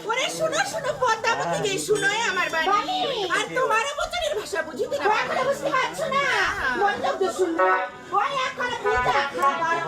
ওরে শুনো শুনো পদ্মাবতী গে শুনোয় আমার বাণী আর তোমার বচনের ভাষা বুঝিতে না পারলে বুঝতে পারছো না মন্তব্য তো শুনবো ওই এখন পিঠা খাবার